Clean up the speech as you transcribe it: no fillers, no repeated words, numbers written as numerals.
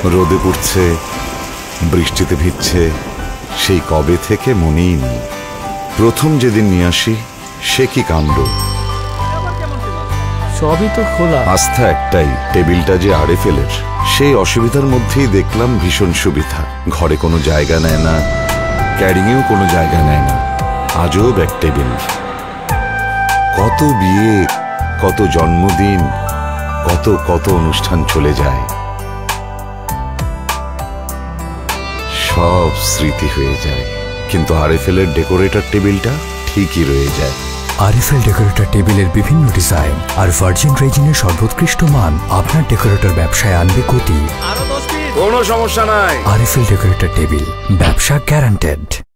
রোদে পুড়ছে, বৃষ্টিতে ভিজছে, সেই কবে থেকে মনেই নেই। প্রথম যেদিন নিয়ে আসি সে কি কাণ্ড। সবই তো খোলা। আস্থা একটাই, টেবিলটা যে আরএফএল-এর। সেই অসুবিধার মধ্যেই দেখলাম ভীষণ সুবিধা। ঘরে কোনো জায়গা নেয় না, ক্যারিংয়েও কোনো জায়গা নেয় না। আজব এক টেবিল। কত বিয়ে, কত জন্মদিন, কত কত অনুষ্ঠান চলে যায়, সব স্মৃতি হয়ে যায়, কিন্তু আরএফএল-এর ডেকোরেটর টেবিলটা ঠিকই রয়ে যায়। আরএফএল ডেকোরেটর টেবিলের বিভিন্ন ডিজাইন আর ভার্জিন রেজিনের সর্বোৎকৃষ্ট মান আপনার ডেকোরেটর ব্যবসায় আনবে গতি। কোনো সমস্যা নাই। আরএফএল ডেকোরেটর টেবিল, ব্যবসা গ্যারান্টেড।